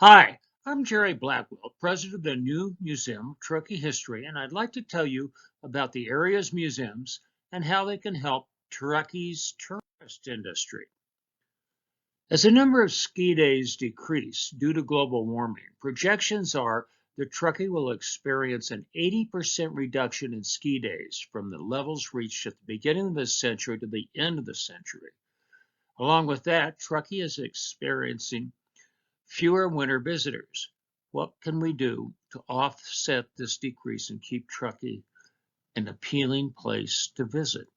Hi, I'm Jerry Blackwell, president of the new museum, Truckee History, and I'd like to tell you about the area's museums and how they can help Truckee's tourist industry. As the number of ski days decrease due to global warming, projections are that Truckee will experience an 80% reduction in ski days from the levels reached at the beginning of the century to the end of the century. Along with that, Truckee is experiencing fewer winter visitors. What can we do to offset this decrease and keep Truckee an appealing place to visit?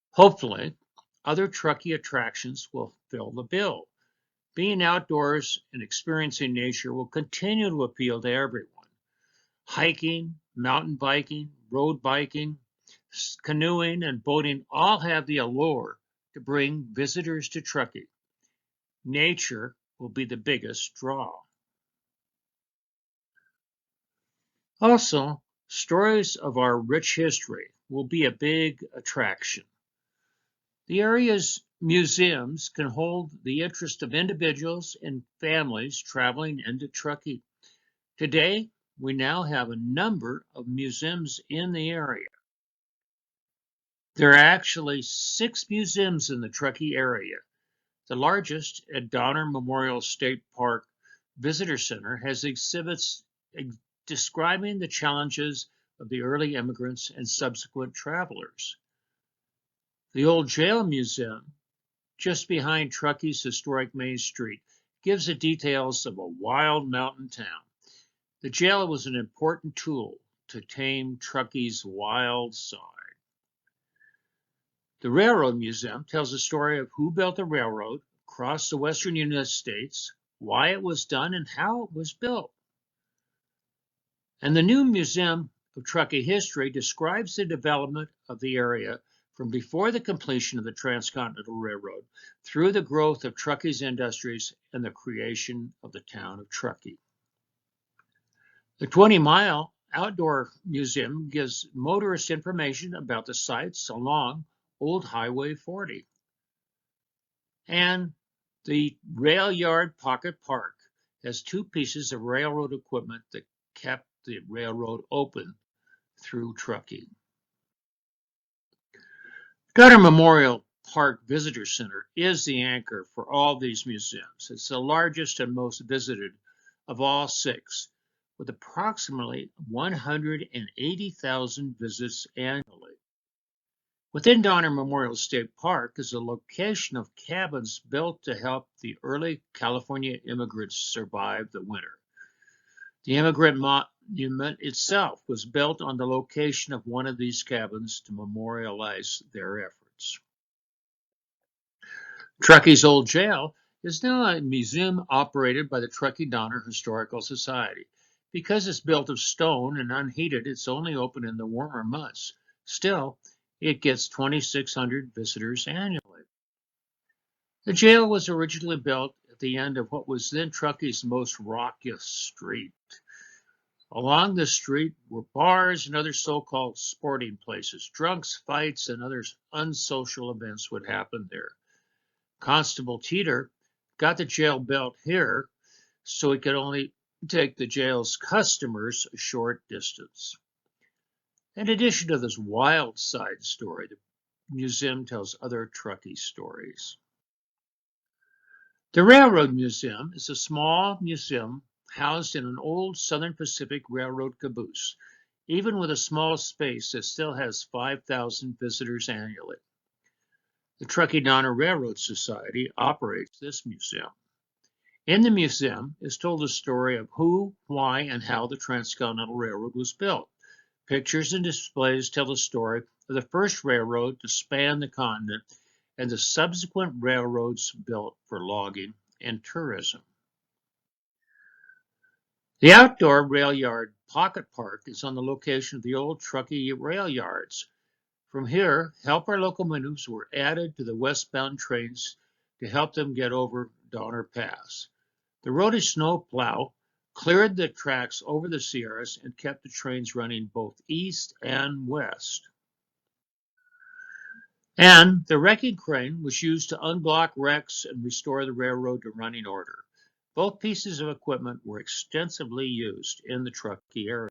Hopefully, other Truckee attractions will fill the bill. Being outdoors and experiencing nature will continue to appeal to everyone. Hiking, mountain biking, road biking, canoeing, and boating all have the allure to bring visitors to Truckee. Nature will be the biggest draw. Also, stories of our rich history will be a big attraction. The area's museums can hold the interest of individuals and families traveling into Truckee. Today, we now have a number of museums in the area. There are actually 6 museums in the Truckee area. The largest, at Donner Memorial State Park Visitor Center, has exhibits describing the challenges of the early immigrants and subsequent travelers. The Old Jail Museum, just behind Truckee's historic Main Street, gives the details of a wild mountain town. The jail was an important tool to tame Truckee's wild side. The Railroad Museum tells the story of who built the railroad across the western United States, why it was done, and how it was built. And the new Museum of Truckee History describes the development of the area from before the completion of the Transcontinental Railroad through the growth of Truckee's industries and the creation of the town of Truckee. The 20-mile outdoor museum gives motorists information about the sites along Old Highway 40. And the Railyard Pocket Park has 2 pieces of railroad equipment that kept the railroad open through Truckee. Donner Memorial Park Visitor Center is the anchor for all these museums. It's the largest and most visited of all 6, with approximately 180,000 visits annually. Within Donner Memorial State Park is a location of cabins built to help the early California immigrants survive the winter. The immigrant monument itself was built on the location of one of these cabins to memorialize their efforts. Truckee's Old Jail is now a museum operated by the Truckee Donner Historical Society. Because it's built of stone and unheated, it's only open in the warmer months. Still, it gets 2,600 visitors annually. The jail was originally built at the end of what was then Truckee's most raucous street. Along the street were bars and other so-called sporting places. Drunks, fights, and other unsocial events would happen there. Constable Teeter got the jail built here so he could only take the jail's customers a short distance. In addition to this wild side story, the museum tells other Truckee stories. The Railroad Museum is a small museum housed in an old Southern Pacific Railroad caboose. Even with a small space, it still has 5,000 visitors annually. The Truckee Donner Railroad Society operates this museum. In the museum is told the story of who, why, and how the Transcontinental Railroad was built. Pictures and displays tell the story of the first railroad to span the continent and the subsequent railroads built for logging and tourism. The outdoor Railyard Pocket Park is on the location of the old Truckee rail yards. From here, helper locomotives were added to the westbound trains to help them get over Donner Pass. The rotary snow plow cleared the tracks over the Sierras and kept the trains running both east and west. And the wrecking crane was used to unblock wrecks and restore the railroad to running order. Both pieces of equipment were extensively used in the Truckee area.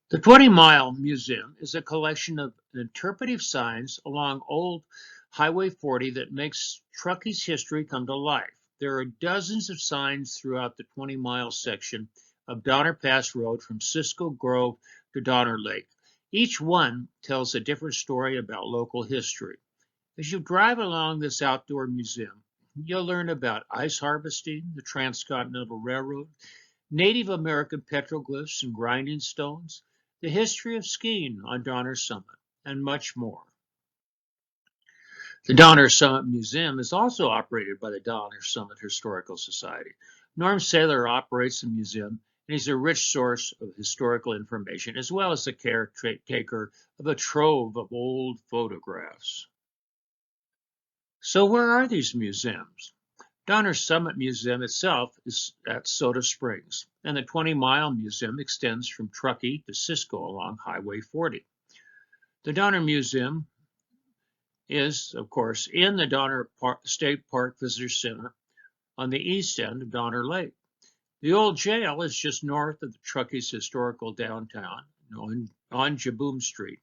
The 20-Mile Museum is a collection of interpretive signs along old Highway 40 that makes Truckee's history come to life. There are dozens of signs throughout the 20-mile section of Donner Pass Road from Cisco Grove to Donner Lake. Each one tells a different story about local history. As you drive along this outdoor museum, you'll learn about ice harvesting, the Transcontinental Railroad, Native American petroglyphs and grinding stones, the history of skiing on Donner Summit, and much more. The Donner Summit Museum is also operated by the Donner Summit Historical Society. Norm Saylor operates the museum, and he's a rich source of historical information, as well as the caretaker of a trove of old photographs. So where are these museums? Donner Summit Museum itself is at Soda Springs, and the 20-Mile Museum extends from Truckee to Cisco along Highway 40. The Donner Museum is, of course, in the Donner State Park Visitor Center on the east end of Donner Lake. The old jail is just north of the Truckee's historical downtown on Jaboom Street.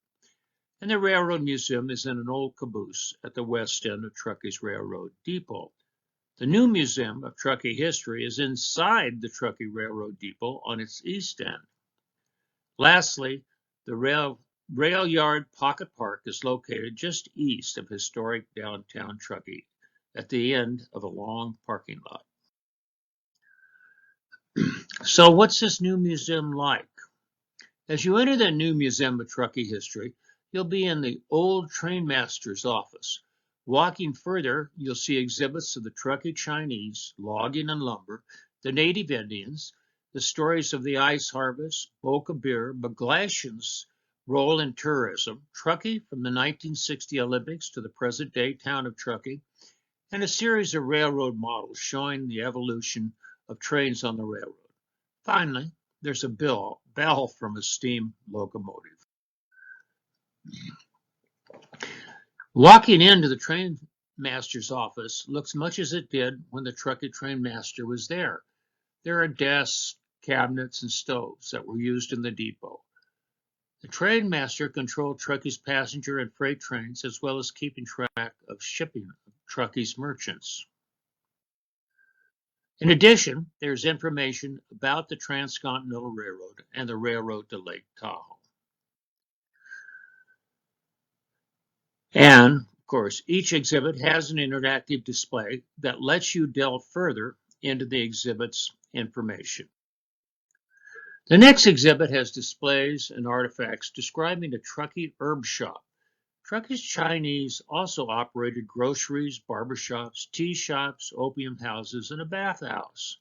And the Railroad Museum is in an old caboose at the west end of Truckee's Railroad Depot. The new Museum of Truckee History is inside the Truckee Railroad Depot on its east end. Lastly, the Railyard Pocket Park is located just east of historic downtown Truckee at the end of a long parking lot. So what's this new museum like? As you enter the new Museum of Truckee History, you'll be in the old Trainmasters office. Walking further, you'll see exhibits of the Truckee Chinese, logging and lumber, the Native Indians, the stories of the ice harvest, Boca beer, McGlashan's role in tourism, Truckee from the 1960 Olympics to the present-day town of Truckee, and a series of railroad models showing the evolution of trains on the railroad. Finally, there's a bell from a steam locomotive. Walking into the trainmaster's office looks much as it did when the Truckee trainmaster was there. There are desks, cabinets, and stoves that were used in the depot. The trainmaster controlled Truckee's passenger and freight trains, as well as keeping track of shipping of Truckee's merchants. In addition, there's information about the Transcontinental Railroad and the railroad to Lake Tahoe. And, of course, each exhibit has an interactive display that lets you delve further into the exhibit's information. The next exhibit has displays and artifacts describing the Truckee herb shop. Truckee Chinese also operated groceries, barbershops, tea shops, opium houses, and a bathhouse.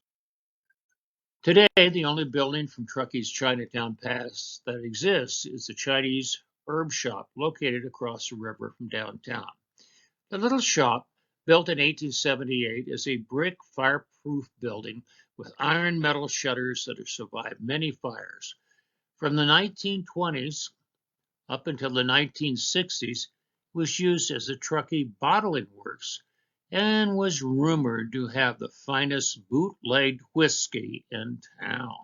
Today, the only building from Truckee's Chinatown Pass that exists is the Chinese herb shop located across the river from downtown. The little shop, built in 1878, is a brick fireproof building with iron metal shutters that have survived many fires. From the 1920s up until the 1960s, it was used as a Truckee bottling works and was rumored to have the finest bootlegged whiskey in town.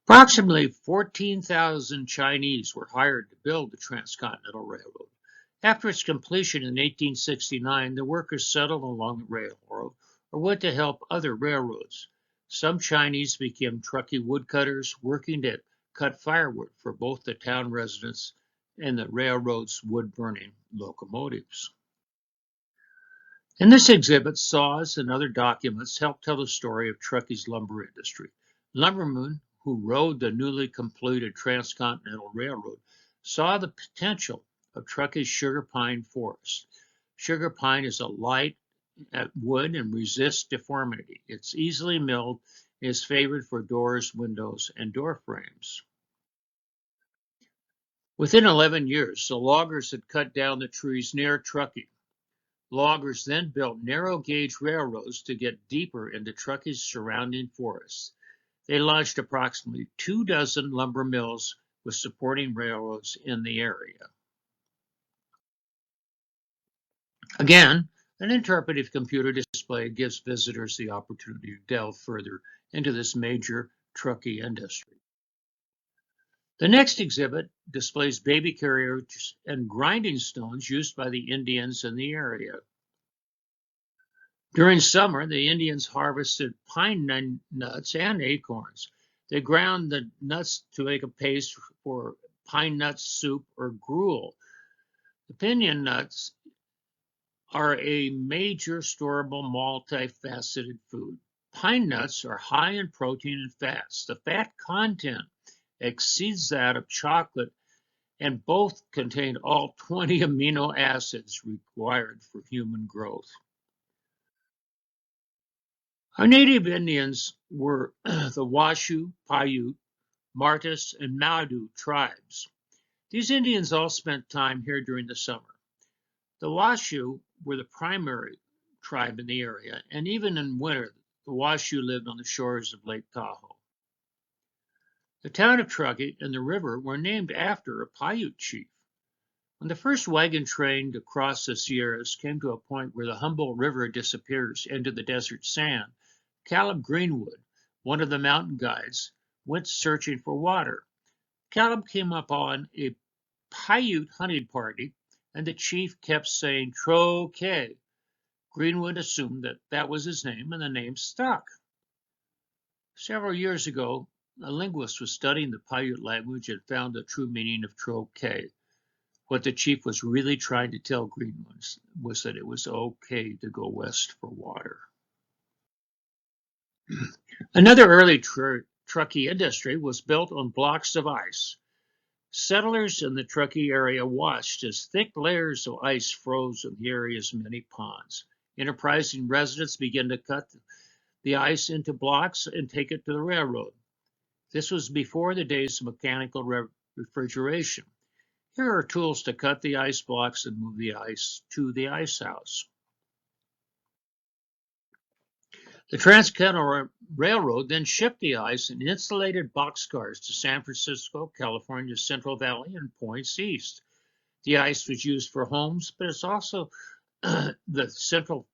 Approximately 14,000 Chinese were hired to build the Transcontinental Railroad. After its completion in 1869, the workers settled along the railroad or went to help other railroads. Some Chinese became Truckee woodcutters, working to cut firewood for both the town residents and the railroad's wood-burning locomotives. In this exhibit, saws and other documents help tell the story of Truckee's lumber industry. Lumbermen who rode the newly completed Transcontinental Railroad saw the potential of Truckee's sugar pine forest. Sugar pine is a light wood and resists deformity. It's easily milled and is favored for doors, windows, and door frames. Within 11 years, the loggers had cut down the trees near Truckee. Loggers then built narrow-gauge railroads to get deeper into Truckee's surrounding forests. They launched approximately 24 lumber mills with supporting railroads in the area. Again, An interpretive computer display gives visitors the opportunity to delve further into this major Truckee industry. The next exhibit displays baby carriers and grinding stones used by the Indians in the area. During summer, the Indians harvested pine nuts and acorns. They ground the nuts to make a paste for pine nut soup or gruel. The pinyon nuts are a major storable multifaceted food. Pine nuts are high in protein and fats. The fat content exceeds that of chocolate, and both contain all 20 amino acids required for human growth. Our native Indians were the Washoe, Paiute, Martis, and Madu tribes. These Indians all spent time here during the summer. The Washoe were the primary tribe in the area, and even in winter, the Washoe lived on the shores of Lake Tahoe. The town of Truckee and the river were named after a Paiute chief. When the first wagon train to cross the Sierras came to a point where the Humboldt River disappears into the desert sand, Caleb Greenwood, one of the mountain guides, went searching for water. Caleb came upon a Paiute hunting party, and the chief kept saying Truckee. Greenwood assumed that that was his name, and the name stuck. Several years ago, a linguist was studying the Paiute language and found the true meaning of Truckee. What the chief was really trying to tell Greenwood was that it was okay to go west for water. Another early Truckee industry was built on blocks of ice. Settlers in the Truckee area watched as thick layers of ice froze in the area's many ponds. Enterprising residents began to cut the ice into blocks and take it to the railroad. This was before the days of mechanical refrigeration. Here are tools to cut the ice blocks and move the ice to the ice house. The Transcontinental Railroad then shipped the ice in insulated boxcars to San Francisco, California's Central Valley, and points east. The ice was used for homes, but it's also the Central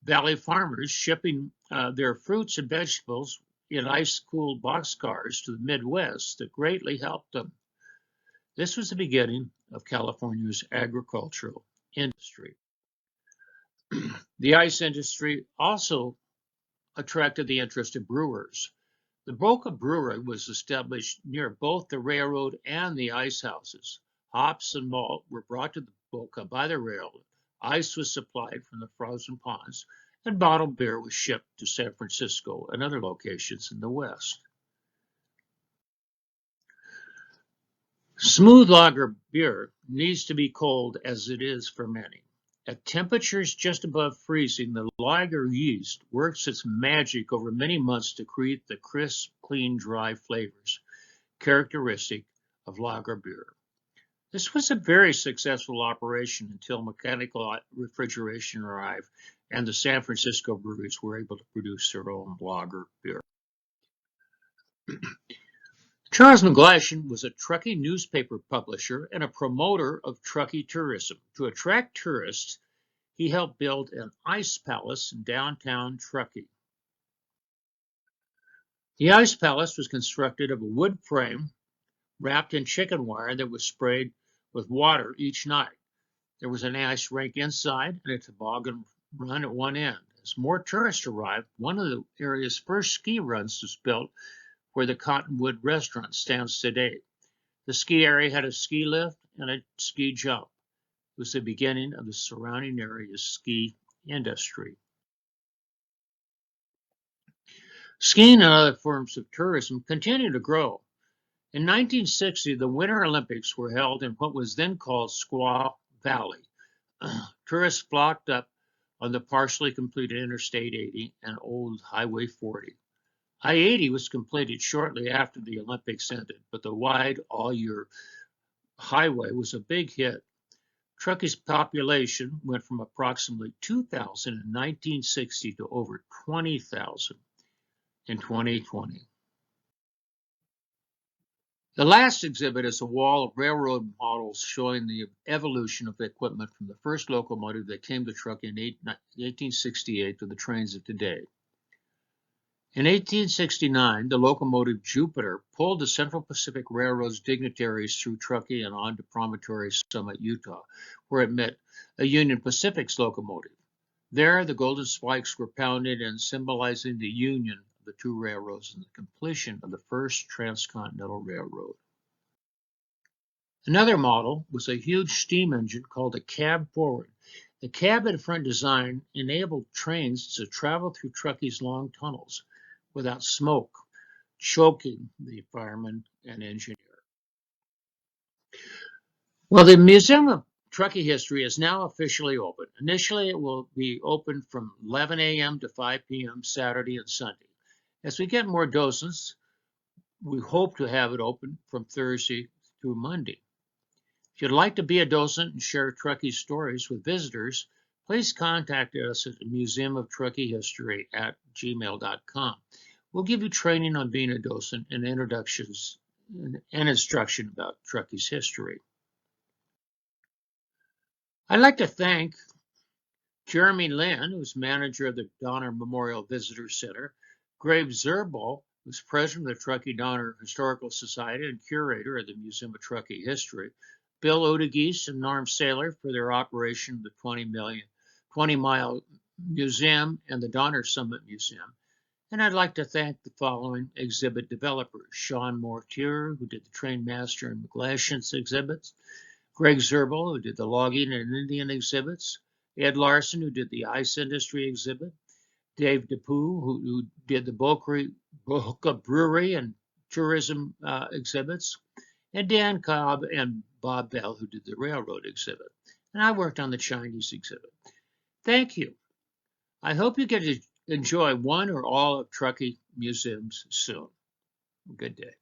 Valley farmers shipping their fruits and vegetables in ice-cooled boxcars to the Midwest that greatly helped them. This was the beginning of California's agricultural industry. The ice industry also attracted the interest of brewers. The Boca Brewery was established near both the railroad and the ice houses. Hops and malt were brought to the Boca by the railroad. Ice was supplied from the frozen ponds, and bottled beer was shipped to San Francisco and other locations in the West. Smooth lager beer needs to be cold as it is fermenting. At temperatures just above freezing, the lager yeast works its magic over many months to create the crisp, clean, dry flavors characteristic of lager beer. This was a very successful operation until mechanical refrigeration arrived and the San Francisco breweries were able to produce their own lager beer. Charles McGlashan was a Truckee newspaper publisher and a promoter of Truckee tourism. To attract tourists, he helped build an ice palace in downtown Truckee. The ice palace was constructed of a wood frame wrapped in chicken wire that was sprayed with water each night. There was an ice rink inside and a toboggan run at one end. As more tourists arrived, one of the area's first ski runs was built where the Cottonwood restaurant stands today. The ski area had a ski lift and a ski jump. It was the beginning of the surrounding area's ski industry. Skiing and other forms of tourism continued to grow. In 1960, the Winter Olympics were held in what was then called Squaw Valley. Tourists flocked up on the partially completed Interstate 80 and old Highway 40. I-80 was completed shortly after the Olympics ended, but the wide all-year highway was a big hit. Truckee's population went from approximately 2,000 in 1960 to over 20,000 in 2020. The last exhibit is a wall of railroad models showing the evolution of equipment from the first locomotive that came to Truckee in 1868 to the trains of today. In 1869, the locomotive Jupiter pulled the Central Pacific Railroad's dignitaries through Truckee and on to Promontory Summit, Utah, where it met a Union Pacific's locomotive. There, the golden spikes were pounded in, symbolizing the union of the two railroads and the completion of the first Transcontinental Railroad. Another model was a huge steam engine called a CabForward. The cab-in-front design enabled trains to travel through Truckee's long tunnels without smoke choking the fireman and engineer. Well, the Museum of Truckee History is now officially open. Initially, it will be open from 11 a.m. to 5 p.m. Saturday and Sunday. As we get more docents, we hope to have it open from Thursday through Monday. If you'd like to be a docent and share Truckee stories with visitors, please contact us at the Museum of Truckee History at gmail.com. We'll give you training on being a docent and introductions and instruction about Truckee's history. I'd like to thank Jeremy Lynn, who's manager of the Donner Memorial Visitor Center, Grave Zerbal, who's president of the Truckee Donner Historical Society and curator of the Museum of Truckee History, Bill Odegeese and Norm Saylor for their operation of the 20-mile museum and the Donner Summit Museum. And I'd like to thank the following exhibit developers: Sean Mortier, who did the Trainmaster and McGlashan exhibits, Greg Zerbal, who did the logging and Indian exhibits, Ed Larson, who did the ice industry exhibit, Dave DePoo, who did the Boca Brewery and tourism exhibits, and Dan Cobb and Bob Bell, who did the railroad exhibit. And I worked on the Chinese exhibit. Thank you. I hope you get to enjoy one or all of Truckee museums soon. Good day.